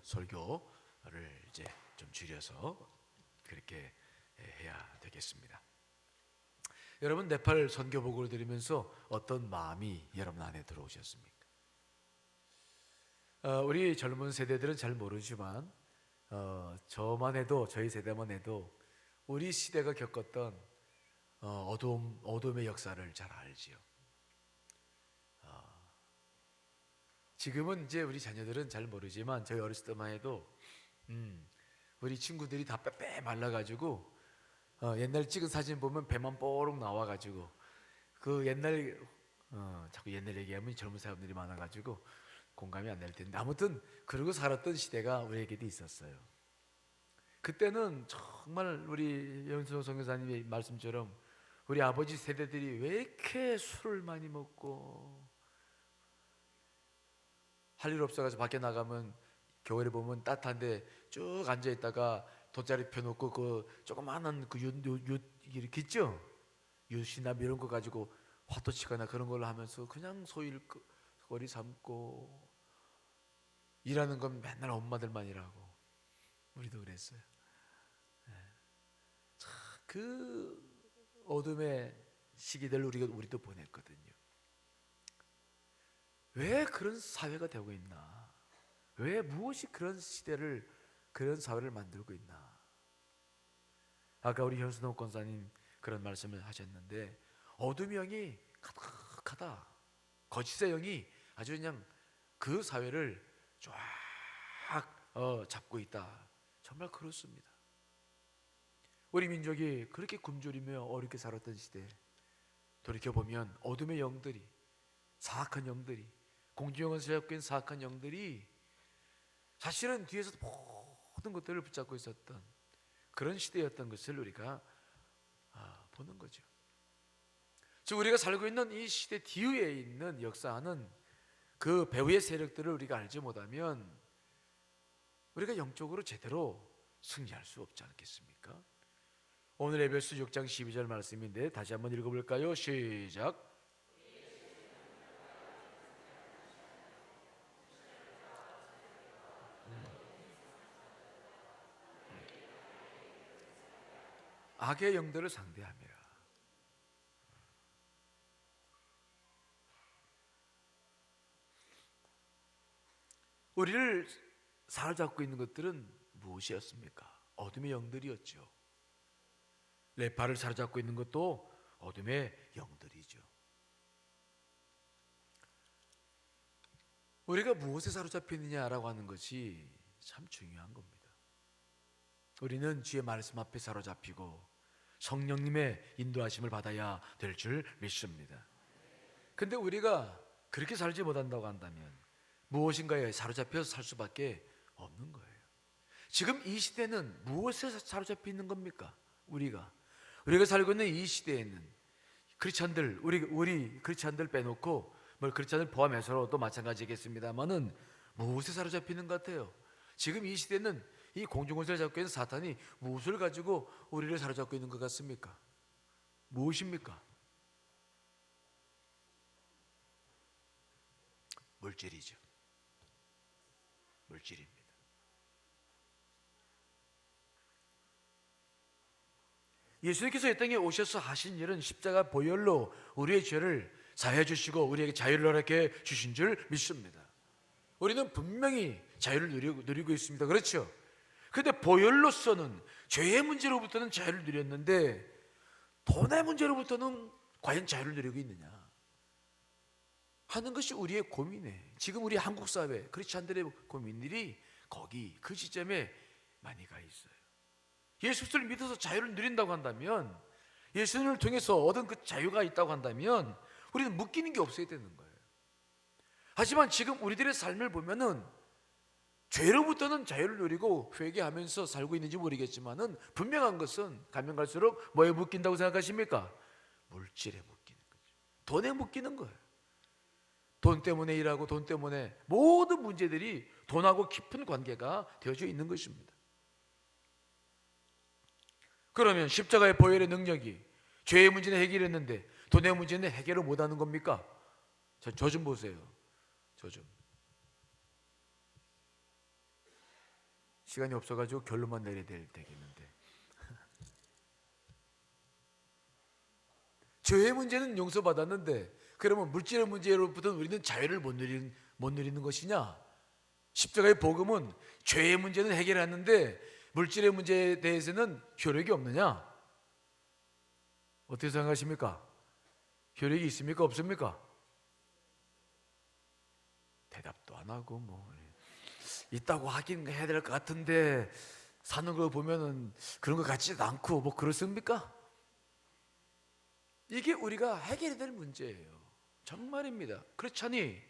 설교를 이제 좀 줄여서 그렇게 해야 되겠습니다. 여러분, 네팔 선교 보고를 들으면서 어떤 마음이 여러분 안에 들어오셨습니까? 우리 젊은 세대들은 잘 모르지만 저만 해도, 저희 세대만 해도 우리 시대가 겪었던 어둠의 역사를 잘 알지요. 지금은 이제 우리 자녀들은 잘 모르지만 저희 어렸을 때만 해도 우리 친구들이 다 빼빼 말라가지고 옛날 찍은 사진 보면 배만 뽀록 나와가지고 그 옛날 자꾸 옛날 얘기하면 젊은 사람들이 많아가지고 공감이 안 될 텐데, 아무튼 그러고 살았던 시대가 우리에게도 있었어요. 그때는 정말 우리 연수 선교사님의 말씀처럼 우리 아버지 세대들이 왜 이렇게 술을 많이 먹고 할 일 없어가지고 밖에 나가면 교회를 보면 따뜻한데 쭉 앉아있다가 돗자리 펴놓고 그 조그마한 그 윷 이렇게 있죠? 윷이나 이런 거 가지고 화도 치거나 그런 걸로 하면서 그냥 소일거리 삼고 일하는 건 맨날 엄마들만 일하고 우리도 그랬어요. 그 어둠의 시기들 우리도 보냈거든요. 왜 그런 사회가 되고 있나? 왜 무엇이 그런 시대를, 그런 사회를 만들고 있나? 아까 우리 현순옥 권사님 그런 말씀을 하셨는데, 어둠의 영이 가득하다. 거짓의 영이 아주 그냥 그 사회를 쫙 잡고 있다. 정말 그렇습니다. 우리 민족이 그렇게 굶주리며 어렵게 살았던 시대, 돌이켜보면 어둠의 영들이, 사악한 영들이, 공중영원에서 잡고 있는 사악한 영들이 사실은 뒤에서 모든 것들을 붙잡고 있었던 그런 시대였던 것을 우리가 보는 거죠. 즉 우리가 살고 있는 이 시대 뒤에 있는 역사하는 그 배후의 세력들을 우리가 알지 못하면 우리가 영적으로 제대로 승리할 수 없지 않겠습니까? 오늘 에베소 6장 12절 말씀인데 다시 한번 읽어볼까요? 시작. 악의 영들을 상대함이라. 우리를 사로잡고 있는 것들은 무엇이었습니까? 어둠의 영들이었죠. 네팔을 사로잡고 있는 것도 어둠의 영들이죠. 우리가 무엇에 사로잡혀 있느냐라고 하는 것이 참 중요한 겁니다. 우리는 주의 말씀 앞에 사로잡히고 성령님의 인도하심을 받아야 될 줄 믿습니다. 근데 우리가 그렇게 살지 못한다고 한다면 무엇인가에 사로잡혀서 살 수밖에 없는 거예요. 지금 이 시대는 무엇에 사로잡혀 있는 겁니까? 우리가 살고 있는 이 시대에는 크리스찬들, 우리 크리스찬들 빼놓고 크리스찬을 포함해서도 마찬가지겠습니다만은 무엇에 사로잡히는 것 같아요? 지금 이 시대는 이 공중권세를 잡고 있는 사탄이 무엇을 가지고 우리를 사로잡고 있는 것 같습니까? 무엇입니까? 물질이죠. 물질입니다. 예수님께서 이 땅에 오셔서 하신 일은 십자가 보혈로 우리의 죄를 사해 주시고 우리에게 자유를 허락해 주신 줄 믿습니다. 우리는 분명히 자유를 누리고 있습니다. 그렇죠? 그런데 보혈로서는 죄의 문제로부터는 자유를 누렸는데 돈의 문제로부터는 과연 자유를 누리고 있느냐 하는 것이 우리의 고민이에요. 지금 우리 한국 사회 크리스찬들의 고민들이 거기 그 지점에 많이 가 있어요. 예수를 믿어서 자유를 누린다고 한다면, 예수님을 통해서 얻은 그 자유가 있다고 한다면 우리는 묶이는 게 없어야 되는 거예요. 하지만 지금 우리들의 삶을 보면은 죄로부터는 자유를 누리고 회개하면서 살고 있는지 모르겠지만은 분명한 것은 가면 갈수록 뭐에 묶인다고 생각하십니까? 물질에 묶이는 거죠. 돈에 묶이는 거예요. 돈 때문에 일하고 돈 때문에 모든 문제들이 돈하고 깊은 관계가 되어져 있는 것입니다. 그러면 십자가의 보혈의 능력이 죄의 문제는 해결했는데 돈의 문제는 해결을 못하는 겁니까? 저 좀 보세요. 저 좀. 시간이 없어가지고 결론만 내려야 되겠는데, 죄의 문제는 용서받았는데 그러면 물질의 문제로부터 우리는 자유를 못 누리는 것이냐? 십자가의 복음은 죄의 문제는 해결했는데 물질의 문제에 대해서는 효력이 없느냐? 어떻게 생각하십니까? 효력이 있습니까? 없습니까? 대답도 안 하고 있다고 하긴 해야 될 것 같은데 사는 거 보면은 그런 것 같지도 않고 그렇습니까? 이게 우리가 해결해야 될 문제예요. 정말입니다. 그렇잖니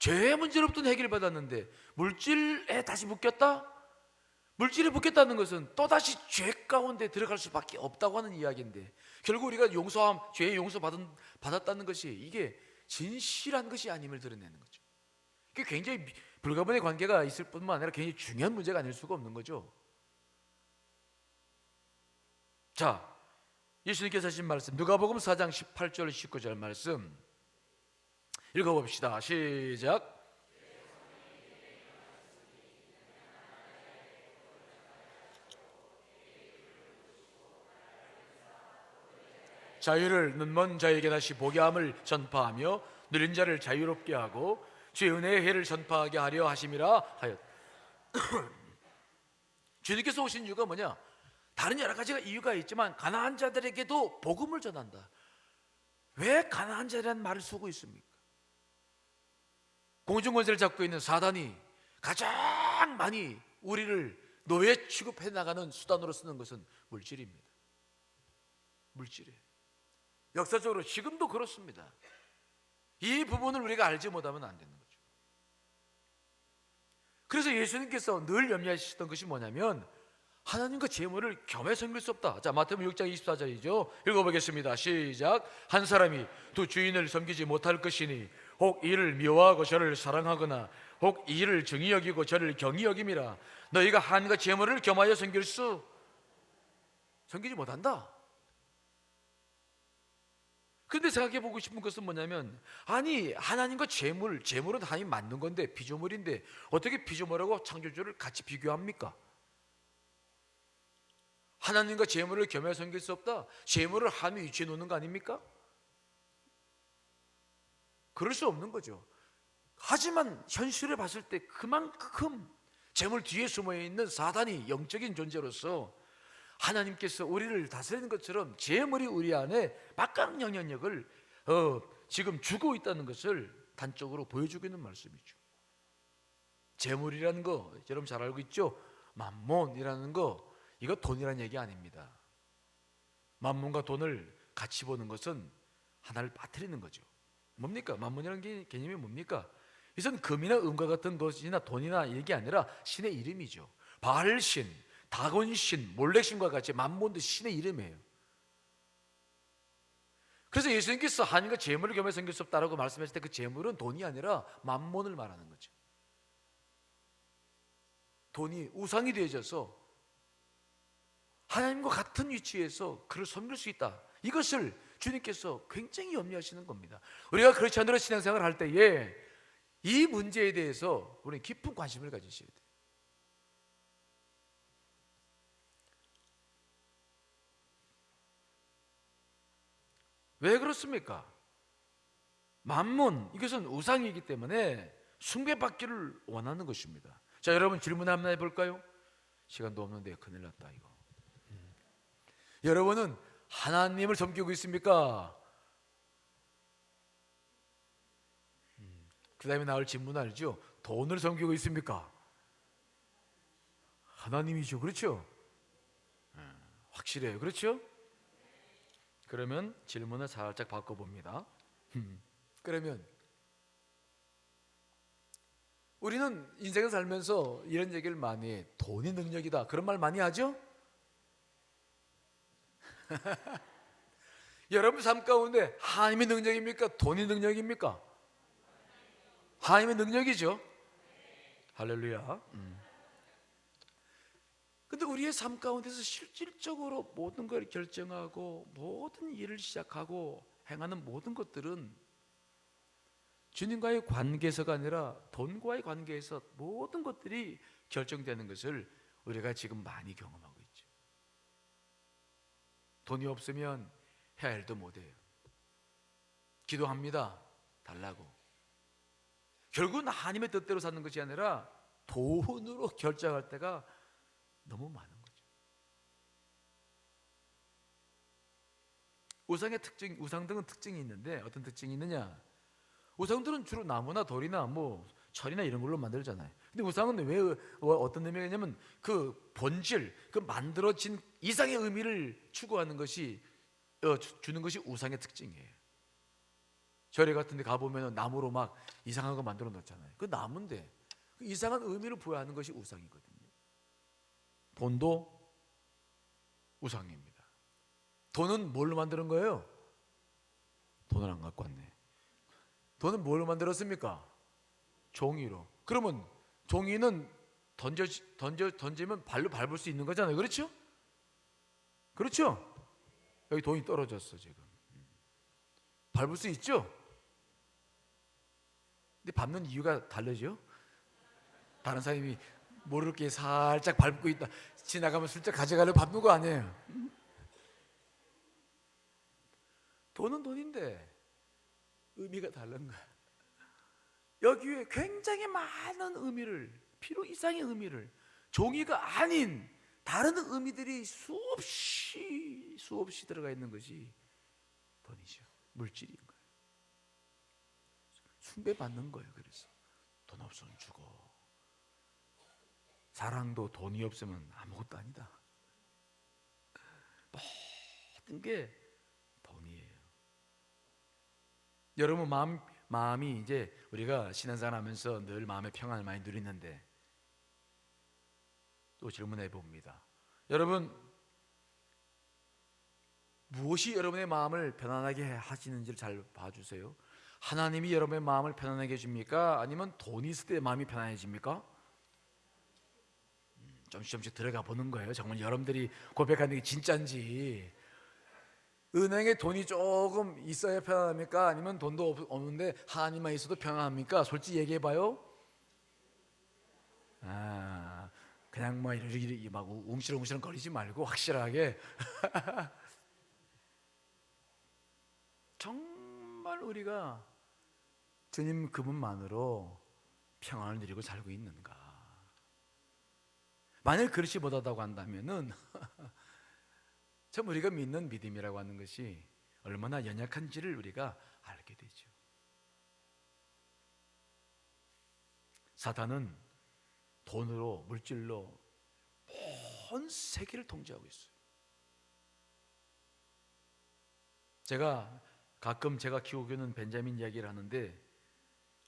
죄의 문제로부터는 해결받았는데 물질에 다시 묶였다? 물질에 묶였다는 것은 또다시 죄 가운데 들어갈 수밖에 없다고 하는 이야기인데, 결국 우리가 죄의 받았다는 것이 이게 진실한 것이 아님을 드러내는 거죠. 이게 굉장히 불가분의 관계가 있을 뿐만 아니라 굉장히 중요한 문제가 아닐 수가 없는 거죠. 자, 예수님께서 하신 말씀, 누가복음 4장 18절 19절 말씀 읽어봅시다. 시작. 자유를 눈먼 자에게 다시 보게 함을 전파하며 누린 자를 자유롭게 하고 주의 은혜의 해를 전파하게 하려 하심이라 하였다. 주님께서 오신 이유가 뭐냐? 다른 여러 가지가 이유가 있지만 가난한 자들에게도 복음을 전한다. 왜 가난한 자라는 말을 쓰고 있습니까? 공중권세를 잡고 있는 사단이 가장 많이 우리를 노예 취급해 나가는 수단으로 쓰는 것은 물질입니다. 물질이에요. 역사적으로 지금도 그렇습니다. 이 부분을 우리가 알지 못하면 안 되는 거죠. 그래서 예수님께서 늘 염려하시던 것이 뭐냐면 하나님과 재물을 겸해 섬길 수 없다. 자, 마태복음 6장 24절이죠. 읽어보겠습니다. 시작. 한 사람이 두 주인을 섬기지 못할 것이니 혹 이를 미워하고 저를 사랑하거나 혹 이를 정히 여기고 저를 경히 여김이라. 너희가 하나님과 재물을 겸하여 섬기지 못한다. 그런데 생각해 보고 싶은 것은 뭐냐면, 아니 하나님과 재물은 하나님 만든 건데 피조물인데 어떻게 피조물하고 창조주를 같이 비교합니까? 하나님과 재물을 겸해 섬길 수 없다. 재물을 하나님 위치에 놓는 거 아닙니까? 그럴 수 없는 거죠. 하지만 현실을 봤을 때 그만큼 재물 뒤에 숨어있는 사단이 영적인 존재로서 하나님께서 우리를 다스리는 것처럼 재물이 우리 안에 막강한 영향력을 지금 주고 있다는 것을 단적으로 보여주고 있는 말씀이죠. 재물이라는 거 여러분 잘 알고 있죠? 만몬이라는 거, 이거 돈이라는 얘기 아닙니다. 만몬과 돈을 같이 보는 것은 하나를 빠뜨리는 거죠. 뭡니까? 만몬이라는 개념이 뭡니까? 이것은 금이나 은과 같은 것이나 돈이나 얘기 아니라 신의 이름이죠. 바알신, 다곤신, 몰렉신과 같이 만몬도 신의 이름이에요. 그래서 예수님께서 하나님과 재물을 겸해 섬길 수 없다라고 말씀하실 때 그 재물은 돈이 아니라 만몬을 말하는 거죠. 돈이 우상이 되어져서 하나님과 같은 위치에서 그를 섬길 수 있다. 이것을 주님께서 굉장히 염려하시는 겁니다. 우리가 그렇지 않으로 신앙생활을 할 때에 이 문제에 대해서 우리는 깊은 관심을 가지셔야 돼요. 왜 그렇습니까? 만몬, 이것은 우상이기 때문에 숭배받기를 원하는 것입니다. 자, 여러분 질문 한번 해볼까요? 시간도 없는데 큰일 났다 이거. 여러분은 하나님을 섬기고 있습니까? 그 다음에 나올 질문 알죠? 돈을 섬기고 있습니까? 하나님이죠. 그렇죠? 확실해요. 그렇죠? 그러면 질문을 살짝 바꿔봅니다. 그러면 우리는 인생을 살면서 이런 얘기를 많이 해. 돈이 능력이다. 그런 말 많이 하죠? 여러분 삶 가운데 하나님의 능력입니까? 돈이 능력입니까? 하나님의 능력이죠. 할렐루야. 근데 우리의 삶 가운데서 실질적으로 모든 걸 결정하고 모든 일을 시작하고 행하는 모든 것들은 주님과의 관계에서가 아니라 돈과의 관계에서 모든 것들이 결정되는 것을 우리가 지금 많이 경험하고 있죠. 돈이 없으면 해야 할 일도 못해요. 기도합니다. 달라고. 결국은 하나님의 뜻대로 사는 것이 아니라 돈으로 결정할 때가 너무 많은 거죠. 우상들은 특징이 있는데 어떤 특징이 있느냐? 우상들은 주로 나무나 돌이나 뭐 철이나 이런 걸로 만들잖아요. 근데 우상은 왜 어떤 의미가 있냐면 그 본질, 그 만들어진 이상의 의미를 추구하는 것이 주는 것이 우상의 특징이에요. 절에 같은 데 가보면 나무로 막 이상한 거 만들어 놓잖아요. 그 나무인데 그 이상한 의미를 부여하는 것이 우상이거든요. 돈도 우상입니다. 돈은 뭘로 만드는 거예요? 돈을 안 갖고 왔네. 돈은 뭘로 만들었습니까? 종이로. 그러면 종이는 던지면 발로 밟을 수 있는 거잖아요. 그렇죠? 그렇죠? 여기 돈이 떨어졌어 지금. 밟을 수 있죠? 근데 밟는 이유가 다르죠? 다른 사람이 모르게 살짝 밟고 있다 지나가면 슬쩍 가져가려고 밟는 거 아니에요. 돈은 돈인데 의미가 다른 거야. 여기에 굉장히 많은 의미를, 필요 이상의 의미를, 종이가 아닌 다른 의미들이 수없이 들어가 있는 것이 돈이죠. 물질인 거예요. 숭배받는 거예요. 그래서 돈 없으면 죽어. 사랑도 돈이 없으면 아무것도 아니다. 모든 게 돈이에요. 여러분 마음이 이제 우리가 신앙생활 하면서 늘 마음의 평안을 많이 누리는데 또 질문해 봅니다. 여러분 무엇이 여러분의 마음을 편안하게 하시는지를 잘 봐주세요. 하나님이 여러분의 마음을 편안하게 해줍니까? 아니면 돈이 있을 때 마음이 편안해집니까? 조금씩 들어가 보는 거예요. 정말 여러분들이 고백하는 게 진짜인지. 은행에 돈이 조금 있어야 편안합니까? 아니면 돈도 없는데 하나님만 있어도 편안합니까? 솔직히 얘기해봐요. 그냥 뭐 이렇게 막 웅시렁웅시렁 거리지 말고 확실하게 정말 우리가 주님 그분만으로 평안을 누리고 살고 있는가? 만약 그릇이 못하다고 한다면은 참 우리가 믿는 믿음이라고 하는 것이 얼마나 연약한지를 우리가 알게 되죠. 사탄은 돈으로, 물질로 온 세계를 통제하고 있어요. 제가 가끔 제가 키우고 있는 벤자민 이야기를 하는데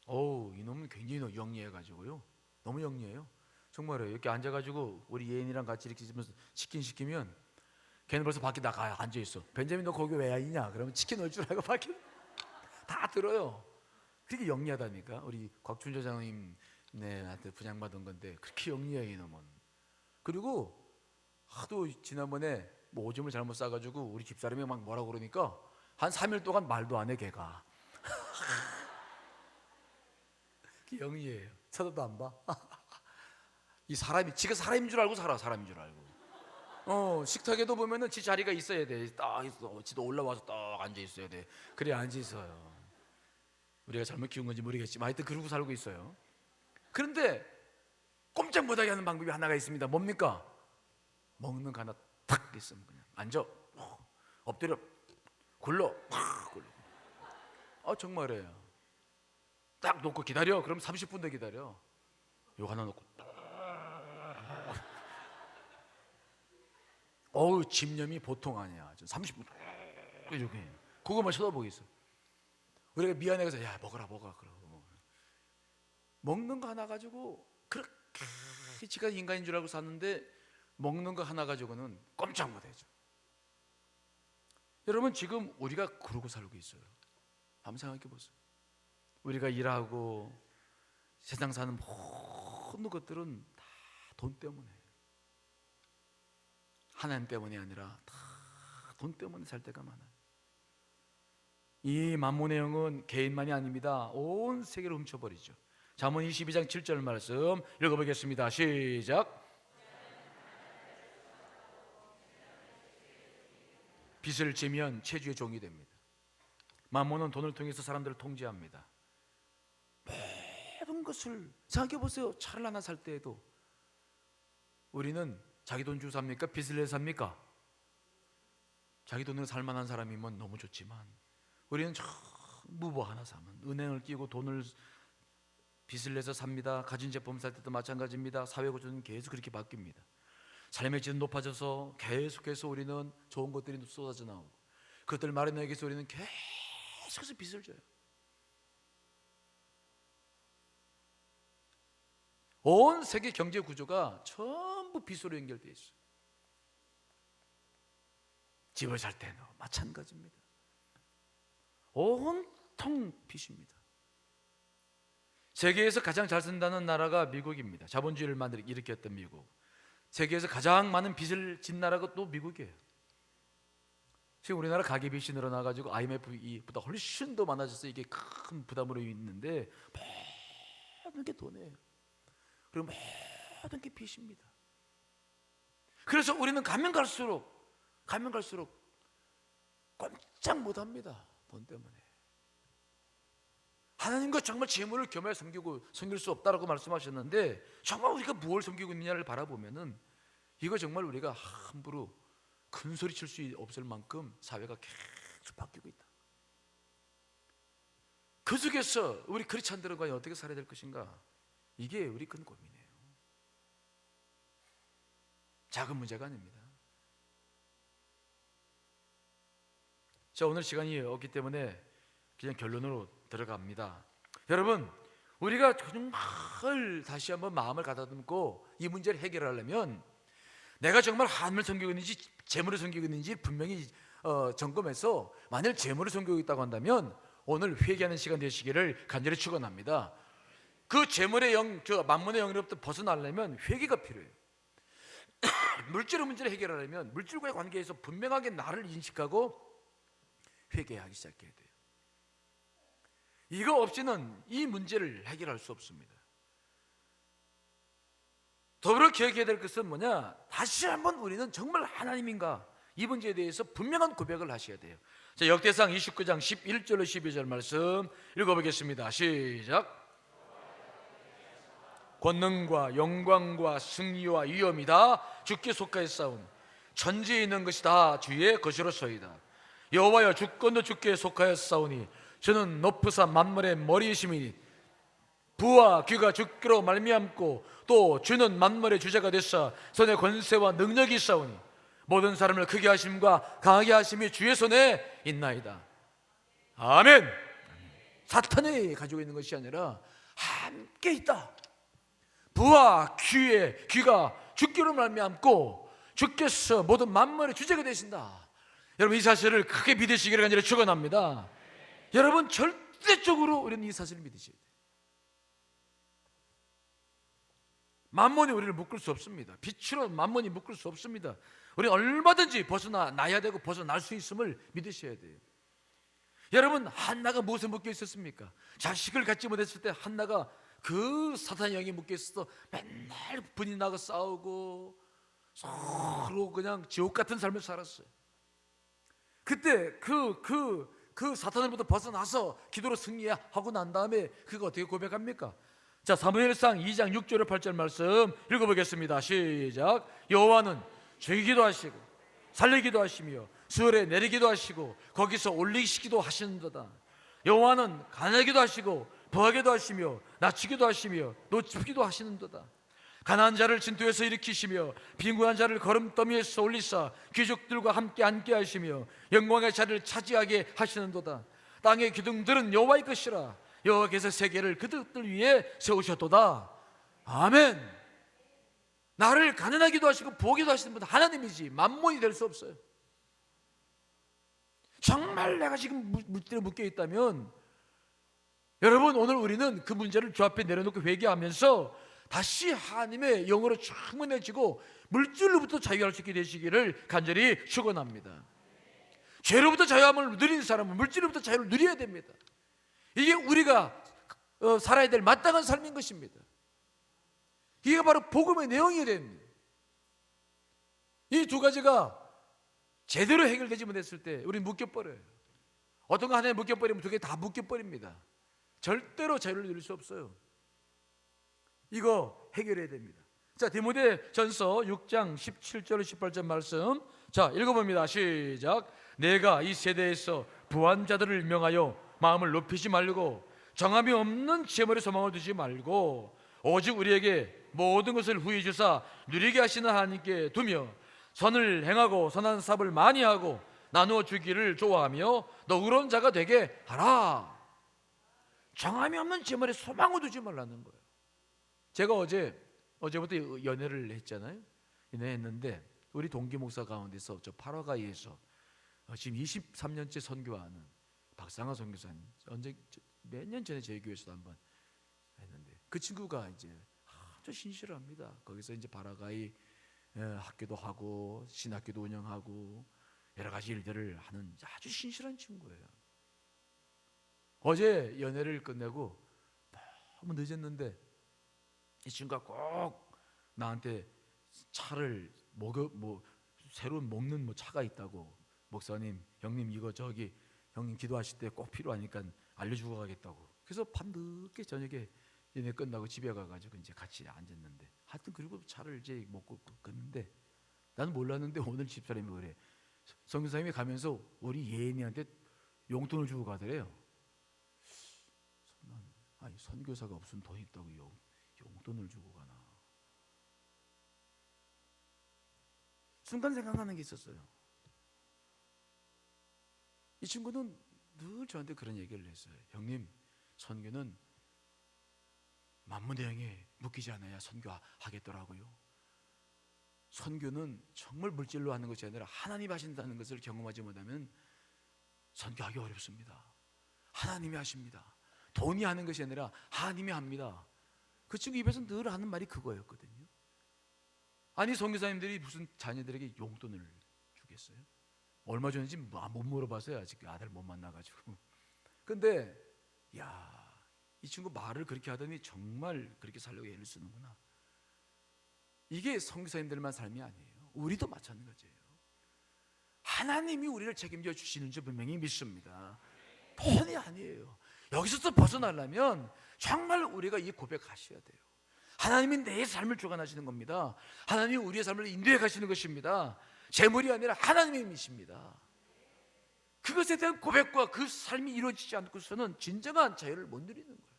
이놈은 굉장히 영리해가지고요. 너무 영리해요. 정말요. 이렇게 앉아가지고 우리 예인이랑 같이 이렇게 치킨 시키면 걔는 벌써 밖에 나가 앉아있어. 벤자민 너 거기 왜 있냐? 그러면 치킨 올 줄 알고 밖에 다 들어요. 그렇게 영리하다니까. 우리 곽춘조 장로님 한테 분양받은 건데 그렇게 영리해 이놈은. 그리고 하도 지난번에 뭐 오줌을 잘못 싸가지고 우리 집사람이 막 뭐라고 그러니까 한 3일 동안 말도 안 해 걔가. 영리해요. 쳐다도 안 봐. 이 사람이 지가 사람인 줄 알고 살아. 사람인 줄 알고. 식탁에도 보면은 지 자리가 있어야 돼. 딱 있어. 지도 올라와서 딱 앉아 있어야 돼. 그래 앉아 있어요. 우리가 잘못 키운 건지 모르겠지만 하여튼 그러고 살고 있어요. 그런데 꼼짝 못하게 하는 방법이 하나가 있습니다. 뭡니까? 먹는 거 하나 탁 있으면 그냥 앉아. 엎드려. 굴러. 정말이에요. 딱 놓고 기다려. 그럼 30분 더 기다려. 요거 하나 놓고 집념이 보통 아니야. 30분 이렇게 그거만 쳐다보고 있어. 우리가 미안해서 야 먹어라 그러고 먹는 거 하나 가지고 그렇게 지가 인간인 줄 알고 샀는데 먹는 거 하나 가지고는 꼼짝 못하죠. 여러분 지금 우리가 그러고 살고 있어요. 한번 생각해 보세요. 우리가 일하고 세상 사는 모든 것들은 다 돈 때문에, 하나님 때문이 아니라 다 돈 때문에 살 때가 많아요. 이 만몬의 영은 개인만이 아닙니다. 온 세계를 훔쳐버리죠. 잠언 22장 7절 말씀 읽어보겠습니다. 시작. 빚을 지면 체주의 종이 됩니다. 만몬은 돈을 통해서 사람들을 통제합니다. 모든 것을 생각해 보세요. 차를 하나 살 때에도 우리는 자기 돈 주고 삽니까? 빚을 내 삽니까? 자기 돈으로 살 만한 사람이면 너무 좋지만 우리는 전부 하나 사면 은행을 끼고 돈을 빚을 내서 삽니다. 가진 제품 살 때도 마찬가지입니다. 사회 구조는 계속 그렇게 바뀝니다. 삶의 질은 높아져서 계속해서 우리는 좋은 것들이 쏟아져 나오고 그것들 마련하기 위해서 우리는 계속해서 빚을 져요. 온 세계 경제 구조가 전부 빚으로 연결되어 있어요. 집을 살 때는 마찬가지입니다. 온통 빚입니다. 세계에서 가장 잘 쓴다는 나라가 미국입니다. 자본주의를 일으켰던 미국. 세계에서 가장 많은 빚을 진 나라가 또 미국이에요. 지금 우리나라 가계빚이 늘어나가지고 IMF보다 훨씬 더 많아져서 이게 큰 부담으로 있는데 모든 게 돈이에요. 그리고 모든 게 빚입니다. 그래서 우리는 가면 갈수록 꼼짝 못합니다. 돈 때문에. 하나님과 정말 재물을 겸하여 섬길 수 없다라고 말씀하셨는데 정말 우리가 무엇을 섬기고 있느냐를 바라보면은 이거 정말 우리가 함부로 큰 소리 칠 수 없을 만큼 사회가 계속 바뀌고 있다. 그 속에서 우리 크리스찬들은 과연 어떻게 살아야 될 것인가? 이게 우리 큰 고민이에요. 작은 문제가 아닙니다. 자, 오늘 시간이 없기 때문에 그냥 결론으로 들어갑니다. 여러분, 우리가 정말 다시 한번 마음을 가다듬고 이 문제를 해결하려면 내가 정말 하나님을 섬기고 있는지 재물을 섬기고 있는지 분명히 점검해서 만일 재물을 섬기고 있다고 한다면 오늘 회개하는 시간 되시기를 간절히 축원합니다. 그 재물의 그 만몬의 영으로부터 벗어나려면 회개가 필요해요. 물질의 문제를 해결하려면 물질과의 관계에서 분명하게 나를 인식하고 회개하기 시작해야 돼요. 이거 없이는 이 문제를 해결할 수 없습니다. 더불어 기억해야 될 것은 뭐냐? 다시 한번 우리는 정말 하나님인가? 이 문제에 대해서 분명한 고백을 하셔야 돼요. 자, 역대상 29장 11절로 12절 말씀 읽어보겠습니다. 시작. 권능과 영광과 승리와 위엄이 다 주께 속하였사오니 천지에 있는 것이 다 주의 것이로소이다. 여호와여 주권도 주께 속하였사오니 저는 높으사 만물의 머리이심이니 부와 귀가 주께로 말미암고 또 주는 만물의 주제가 됐사 손에 권세와 능력이 있사오니 모든 사람을 크게 하심과 강하게 하심이 주의 손에 있나이다. 아멘. 사탄이 가지고 있는 것이 아니라 함께 있다. 부와 귀가 주께로 말미암고 주께서 모든 만물의 주제가 되신다. 여러분, 이 사실을 크게 믿으시기를 간절히 축원합니다. 여러분, 절대적으로 우리는 이 사실을 믿으셔야 돼요. 만몬이 우리를 묶을 수 없습니다. 빛으로 만몬이 묶을 수 없습니다. 우리는 얼마든지 벗어나야 되고 벗어날 수 있음을 믿으셔야 돼요. 여러분, 한나가 무엇에 묶여 있었습니까? 자식을 갖지 못했을 때 한나가 그 사탄의 영에 묶여 있어서 맨날 분이 나고 싸우고 서로 그냥 지옥 같은 삶을 살았어요. 그때 그 사탄으로부터 벗어나서 기도로 승리하고 난 다음에 그가 어떻게 고백합니까? 자, 사무엘상 2장 6절에 8절 말씀 읽어보겠습니다. 시작. 여호와는 죽이기도 하시고 살리기도 하시며 수월에 내리기도 하시고 거기서 올리시기도 하시는도다. 여호와는 가난하기도 하시고 부하게도 하시며 낮추기도 하시며 높이기도 하시는도다. 가난한 자를 진토에서 일으키시며 빈곤한 자를 걸음더미에서 올리사 귀족들과 함께 앉게 하시며 영광의 자리를 차지하게 하시는도다. 땅의 기둥들은 여호와의 것이라 여호와께서 세계를 그들들 위에 세우셨도다. 아멘. 나를 가난하기도 하시고 부하기도 하시는 분은 하나님이지 만몬이 될 수 없어요. 정말 내가 지금 물질에 묶여 있다면 여러분, 오늘 우리는 그 문제를 주 앞에 내려놓고 회개하면서 다시 하나님의 영으로 충만해지고 물질로부터 자유할 수 있게 되시기를 간절히 축원합니다. 죄로부터 자유함을 누리는 사람은 물질로부터 자유를 누려야 됩니다. 이게 우리가 살아야 될 마땅한 삶인 것입니다. 이게 바로 복음의 내용이 됩니다. 이 두 가지가 제대로 해결되지 못했을 때 우리는 묶여버려요. 어떤 거 하나에 묶여버리면 두 개 다 묶여버립니다. 절대로 자유를 누릴 수 없어요. 이거 해결해야 됩니다. 자, 디모데전서 6장 17절 18절 말씀, 자, 읽어봅니다. 시작. 내가 이 세대에서 부한 자들을 명하여 마음을 높이지 말고 정함이 없는 지혜머리 소망을 두지 말고 오직 우리에게 모든 것을 후히 주사 누리게 하시는 하나님께 두며 선을 행하고 선한 삽을 많이 하고 나누어 주기를 좋아하며 너그러운 자가 되게 하라. 정함이 없는 지혜머리 소망을 두지 말라는 거예요. 제가 어제부터 연애를 했잖아요. 연애했는데 우리 동기 목사 가운데서 저 파라과이에서 지금 23년째 선교하는 박상하 선교사님, 몇 년 전에 저희 교회에서도 한번 했는데 그 친구가 이제 아주 신실합니다. 거기서 이제 파라과이 학교도 하고 신학교도 운영하고 여러 가지 일들을 하는 아주 신실한 친구예요. 어제 연애를 끝내고 너무 늦었는데 이 친구가 꼭 나한테 차를 새로 먹는 차가 있다고, 목사님, 형님 이거 저기 형님 기도하실 때 꼭 필요하니까 알려주고 가겠다고. 그래서 밤늦게 저녁에 연애 끝나고 집에 가가지고 이제 같이 앉았는데, 하여튼 그리고 차를 이제 먹고 껐는데 나는 몰랐는데 오늘 집사람이 그래. 선교사님이 가면서 우리 예인이한테 용돈을 주고 가더래요. 아니 선교사가 무슨 돈 있다고 용돈을 주고 가나. 순간 생각나는 게 있었어요. 이 친구는 늘 저한테 그런 얘기를 했어요. 형님, 선교는 만무대행에 묶이지 않아야 선교하겠더라고요. 선교는 정말 물질로 하는 것이 아니라 하나님 하신다는 것을 경험하지 못하면 선교하기 어렵습니다. 하나님이 하십니다. 돈이 하는 것이 아니라 하나님이 합니다. 그 친구 입에서 늘 하는 말이 그거였거든요. 아니 선교사님들이 무슨 자녀들에게 용돈을 주겠어요? 얼마 전인지 못 물어봤어요. 아직 아들 못 만나가지고. 근데 이 친구 말을 그렇게 하더니 정말 그렇게 살려고 애를 쓰는구나. 이게 선교사님들만 삶이 아니에요. 우리도 마찬가지예요. 하나님이 우리를 책임져 주시는 줄 분명히 믿습니다. 돈이 아니에요. 여기서도 벗어나려면 정말 우리가 이 고백하셔야 돼요. 하나님이 내 삶을 주관하시는 겁니다. 하나님이 우리의 삶을 인도해 가시는 것입니다. 재물이 아니라 하나님이십니다. 그것에 대한 고백과 그 삶이 이루어지지 않고서는 진정한 자유를 못 누리는 거예요.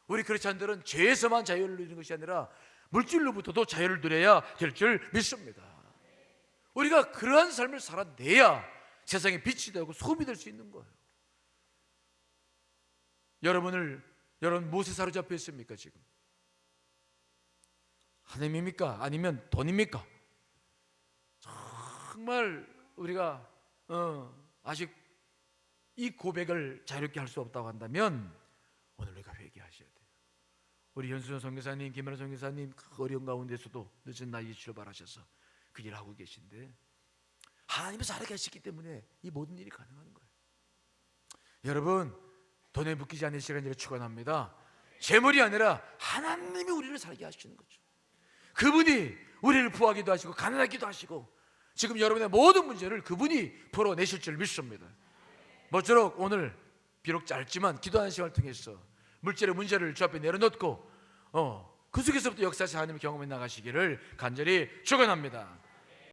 우리 크리스찬들은 죄에서만 자유를 누리는 것이 아니라 물질로부터도 자유를 누려야 될 줄 믿습니다. 우리가 그러한 삶을 살아내야 세상에 빛이 되고 소금이 될 수 있는 거예요. 여러분 무엇에 사로잡혀 있습니까? 지금 하나님입니까? 아니면 돈입니까? 정말 우리가 아직 이 고백을 자유롭게 할 수 없다고 한다면 오늘 우리가 회개하셔야 돼요. 우리 현수연 선교사님, 김연아 선교사님 그 어려운 가운데서도 늦은 나이에 출발하셔서 그 일을 하고 계신데 하나님이 살아계시기 때문에 이 모든 일이 가능한 거예요. 여러분, 돈에 묶이지 않는 시간을 축원합니다. 재물이 아니라 하나님이 우리를 살게 하시는 거죠. 그분이 우리를 부하기도 하시고 가난하기도 하시고 지금 여러분의 모든 문제를 그분이 풀어내실 줄 믿습니다. 모쪼록 오늘 비록 짧지만 기도하는 시간을 통해서 물질의 문제를 주 앞에 내려놓고 그 속에서부터 역사에서 하나님의 경험해 나가시기를 간절히 축원합니다.